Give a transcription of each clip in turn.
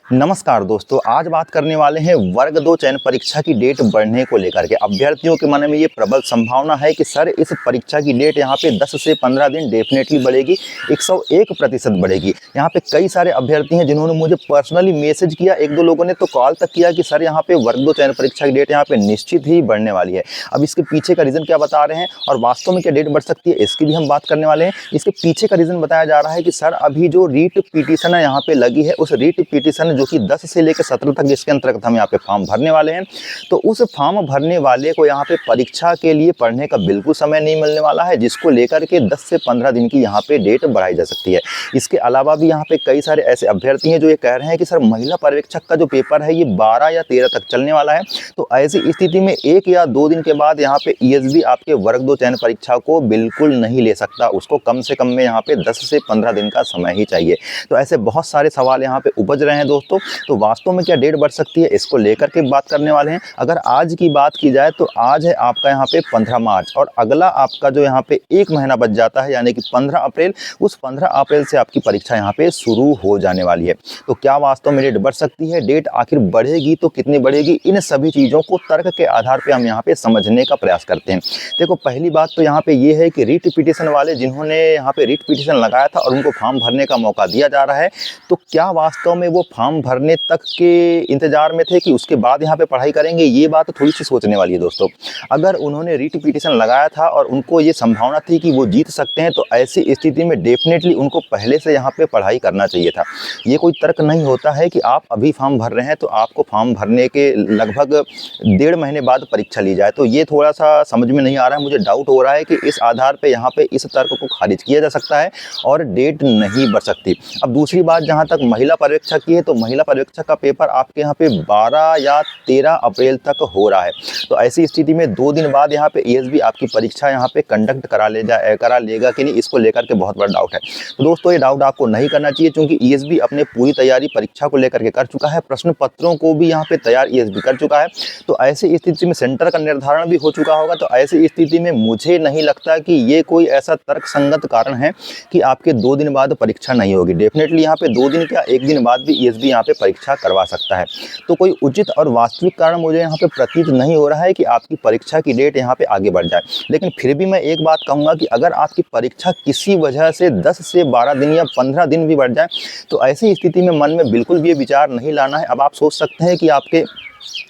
नमस्कार दोस्तों, आज बात करने वाले हैं वर्ग 2 चयन परीक्षा की डेट बढ़ने को लेकर के। अभ्यर्थियों के मन में ये प्रबल संभावना है कि सर इस परीक्षा की डेट यहाँ पे 10 से 15 दिन डेफिनेटली बढ़ेगी, 101% बढ़ेगी। यहाँ पे कई सारे अभ्यर्थी हैं जिन्होंने मुझे पर्सनली मैसेज किया, एक दो लोगों ने तो कॉल तक किया कि सर यहाँ पे वर्ग 2 चयन परीक्षा की डेट यहाँ पे निश्चित ही बढ़ने वाली है। अब इसके पीछे का रीज़न क्या बता रहे हैं और वास्तव में क्या डेट बढ़ सकती है, इसकी भी हम बात करने वाले हैं। इसके पीछे का रीज़न बताया जा रहा है कि सर अभी जो रीट पिटीशन है यहाँ पे लगी है, उस रीट पिटीशन जो कि 10 से लेकर 17 तक जिसके अंतर्गत हम यहाँ पे फॉर्म भरने वाले हैं, तो उस फॉर्म भरने वाले को यहाँ पे परीक्षा के लिए पढ़ने का बिल्कुल समय नहीं मिलने वाला है, जिसको लेकर के 10 से 15 दिन की यहाँ पे डेट बढ़ाई जा सकती है। इसके अलावा भी यहाँ पे कई सारे ऐसे अभ्यर्थी हैं जो ये कह रहे हैं कि सर महिला पर्यवेक्षक का जो पेपर है ये 12 या 13 तक चलने वाला है, तो ऐसी स्थिति में 1 या 2 दिन के बाद यहाँ पे ईएसबी आपके वर्ग 2 चयन परीक्षा को बिल्कुल नहीं ले सकता, उसको कम से कम में यहाँ पे 10 से 15 दिन का समय ही चाहिए। तो ऐसे बहुत सारे सवाल यहाँ पे उपज रहे हैं दोस्तों। तो वास्तव में क्या डेट बढ़ सकती है, इसको लेकर के बात करने वाले हैं। अगर आज की बात की जाए तो आज है आपका यहाँ पे 15 मार्च और अगला आपका जो यहाँ पे 1 महीना बच जाता है, यानी कि 15 अप्रैल। उस 15 अप्रैल से आपकी परीक्षा यहाँ पे शुरू हो जाने वाली है। तो क्या वास्तव में डेट बढ़ सकती है, डेट आखिर बढ़ेगी तो कितनी बढ़ेगी, इन सभी चीज़ों को तर्क के आधार पर हम यहाँ पे समझने का प्रयास करते हैं। देखो, पहली बात तो यहाँ पे ये है कि रीट पिटीशन वाले जिन्होंने यहाँ पे रीट पिटीशन लगाया था और उनको फॉर्म भरने का मौका दिया जा रहा है, तो क्या वास्तव में वो फॉर्म भरने तक के इंतजार में थे कि उसके बाद यहाँ पे पढ़ाई करेंगे, ये बात थोड़ी सी सोचने वाली है दोस्तों। अगर उन्होंने रीट पिटीशन लगाया था और उनको ये संभावना थी कि वो जीत सकते हैं, तो ऐसी स्थिति में डेफिनेटली उनको पहले से यहाँ पे पढ़ाई करना चाहिए था। ये कोई तर्क नहीं होता है कि आप अभी फॉर्म भर रहे हैं तो आपको फॉर्म भरने के लगभग 1.5 महीने बाद परीक्षा ली जाए। तो ये थोड़ा सा समझ में नहीं आ रहा है, मुझे डाउट हो रहा है कि इस आधार पर यहाँ पे इस तर्क को खारिज किया जा सकता है और डेट नहीं बढ़ सकती। अब दूसरी बात, जहाँ तक महिला पर्यवेक्षक की है, तो महिला पर्यवेक्षक का पेपर आपके यहाँ पे 12 या 13 अप्रैल तक हो रहा है। तो ऐसी स्थिति में 2 दिन बाद यहाँ पे ईएसबी आपकी परीक्षा यहाँ पे कंडक्ट करा लेगा कि नहीं, इसको लेकर के बहुत बड़ा डाउट है। तो दोस्तों, ये डाउट आपको नहीं करना चाहिए, क्योंकि ईएसबी अपने पूरी तैयारी परीक्षा को लेकर के कर चुका है, प्रश्न पत्रों को भी यहाँ पे तैयार ईएसबी कर चुका है। तो ऐसी स्थिति में सेंटर का निर्धारण भी हो चुका होगा। तो ऐसी स्थिति में मुझे नहीं लगता कि ये कोई ऐसा तर्कसंगत कारण है कि आपके 2 दिन बाद परीक्षा नहीं होगी। डेफिनेटली यहाँ पे 2 दिन क्या 1 दिन बाद भी ईएसबी यहाँ पे परीक्षा करवा सकता है। तो कोई उचित और वास्तविक कारण मुझे यहाँ पे प्रतीत नहीं हो रहा है कि आपकी परीक्षा की डेट यहाँ पे आगे बढ़ जाए। लेकिन फिर भी मैं एक बात कहूँगा कि अगर आपकी परीक्षा किसी वजह से 10 से 12 दिन या 15 दिन भी बढ़ जाए, तो ऐसी स्थिति में मन में बिल्कुल भी ये विचार नहीं लाना है। अब आप सोच सकते हैं कि आपके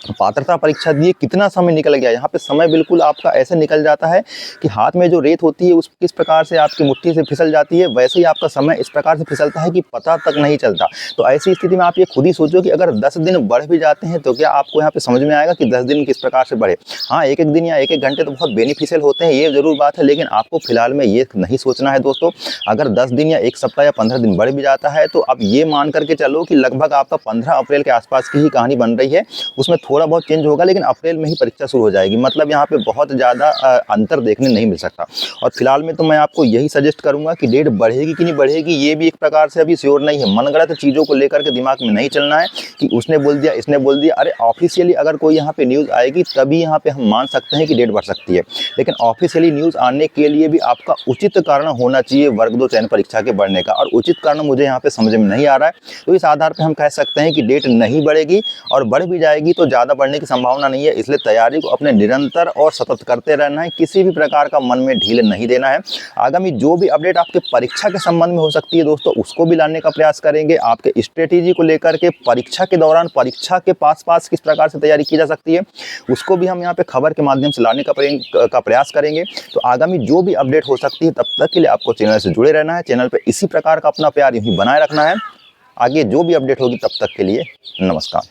पात्रता परीक्षा दिए कितना समय निकल गया। यहाँ पे समय बिल्कुल आपका ऐसे निकल जाता है कि हाथ में जो रेत होती है उस किस प्रकार से आपकी मुट्ठी से फिसल जाती है, वैसे ही आपका समय इस प्रकार से फिसलता है कि पता तक नहीं चलता। तो ऐसी स्थिति में आप ये खुद ही सोचो कि अगर 10 दिन बढ़ भी जाते हैं तो क्या आपको यहाँ पे समझ में आएगा कि 10 दिन किस प्रकार से बढ़े। हाँ, एक एक दिन या एक एक घंटे तो बहुत बेनिफिशियल होते हैं, ये जरूर बात है, लेकिन आपको फिलहाल में ये नहीं सोचना है दोस्तों। अगर 10 दिन या 1 सप्ताह या 15 दिन बढ़ भी जाता है, तो अब ये मान करके चलो कि लगभग आपका 15 अप्रैल के आसपास की ही कहानी बन रही है। उसमें थोड़ा बहुत चेंज होगा, लेकिन अप्रैल में ही परीक्षा शुरू हो जाएगी। मतलब यहाँ पे बहुत ज़्यादा अंतर देखने नहीं मिल सकता। और फिलहाल में तो मैं आपको यही सजेस्ट करूँगा कि डेट बढ़ेगी कि नहीं बढ़ेगी, ये भी एक प्रकार से अभी श्योर नहीं है। मनगढ़ंत चीज़ों को लेकर के दिमाग में नहीं चलना है कि उसने बोल दिया, इसने बोल दिया। अरे ऑफिशियली अगर कोई यहाँ पे न्यूज़ आएगी तभी यहाँ पे हम मान सकते हैं कि डेट बढ़ सकती है, लेकिन ऑफिशियली न्यूज़ आने के लिए भी आपका उचित कारण होना चाहिए वर्ग 2 चयन परीक्षा के बढ़ने का, और उचित कारण मुझे यहाँ पे समझ में नहीं आ रहा है। तो इस आधार पर हम कह सकते हैं कि डेट नहीं बढ़ेगी, और बढ़ भी जाएगी तो ज़्यादा बढ़ने की संभावना नहीं है। इसलिए तैयारी को अपने निरंतर और सतत करते रहना है, किसी भी प्रकार का मन में ढील नहीं देना है। आगामी जो भी अपडेट आपके परीक्षा के संबंध में हो सकती है दोस्तों, उसको भी लाने का प्रयास करेंगे। आपके स्ट्रेटेजी को लेकर के परीक्षा के दौरान, परीक्षा के पास किस प्रकार से तैयारी की जा सकती है, उसको भी हम यहाँ पे खबर के माध्यम से लाने का प्रयास करेंगे। तो आगामी जो भी अपडेट हो सकती है, तब तक के लिए आपको चैनल से जुड़े रहना है। चैनल पर इसी प्रकार का अपना प्यार यहीं बनाए रखना है। आगे जो भी अपडेट होगी, तब तक के लिए नमस्कार।